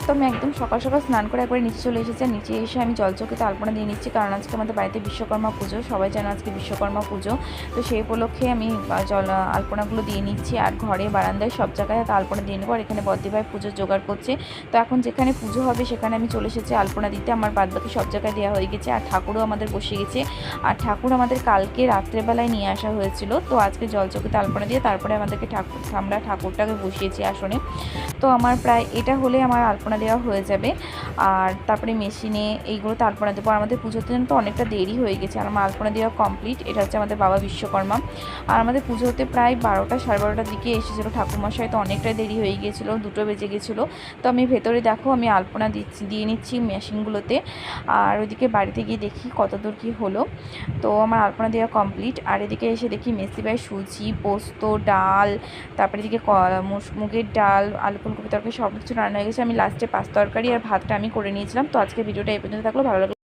তো আমি একদম সকাল সকাল স্নান করে একবারে নিচে চলে এসেছি। আর নিচে এসে আমি জলচৌকিতে আলপনা দিয়ে নিচ্ছি, কারণ আজকে আমাদের বাড়িতে বিশ্বকর্মা পুজো। সবাই জানে আজকে বিশ্বকর্মা পুজো, তো সেই উপলক্ষে আমি আলপনাগুলো দিয়ে নিচ্ছি। আর ঘরে বারান্দায় সব জায়গায় আলপনা দিয়ে নেবো। আর এখানে বদ্দিভাই পুজোর জোগাড় করছে। তো এখন যেখানে পুজো হবে সেখানে আমি চলে এসেছি আলপনা দিতে। আমার বাদবাকি সব জায়গায় দেওয়া হয়ে গেছে। আর ঠাকুরও আমাদের বসে গেছে। আর ঠাকুর আমাদের কালকে রাত্রেবেলায় নিয়ে আসা হয়েছিল। তো আজকে জলচৌকিতে আলপনা দিয়ে তারপরে আমাদেরকে আমরা ঠাকুরটাকে বসিয়েছি আসনে। তো আমার প্রায় এটা হলে আমার আলপনা দেওয়া হয়ে যাবে। আর তারপরে মেশিনে এইগুলোতে আলপনা দেবো। আর আমাদের পুজোতে জন্য তো অনেকটা দেরি হয়ে গেছে। আর আমার আলপনা দেওয়া কমপ্লিট। এটা হচ্ছে আমাদের বাবা বিশ্বকর্মা। আর আমাদের পুজো হতে প্রায় 12টা সাড়ে 12টার দিকে এসেছিলো ঠাকুরমশাই। তো অনেকটাই দেরি হয়ে গিয়েছিলো, 2টো বেজে গেছিলো। তো আমি ভেতরে দেখো আমি আলপনা দিয়ে নিচ্ছি মেশিনগুলোতে। আর ওইদিকে বাড়িতে গিয়ে দেখি কতদূর কী হলো। তো আমার আলপনা দেওয়া কমপ্লিট। আর এদিকে এসে দেখি মেসিবাই সুজি, পোস্ত, ডাল, তারপরে এদিকে মুগের ডাল, আলু ফুলকপি তরকারি সব কিছু রান্না হয়ে গেছে। আমি লাস্টে পাঁচ তরকারি আর ভাতটা আমি করে নিয়েছিলাম। তো আজকে ভিডিওটা এই পর্যন্ত থাকলো। ভালো লাগলো।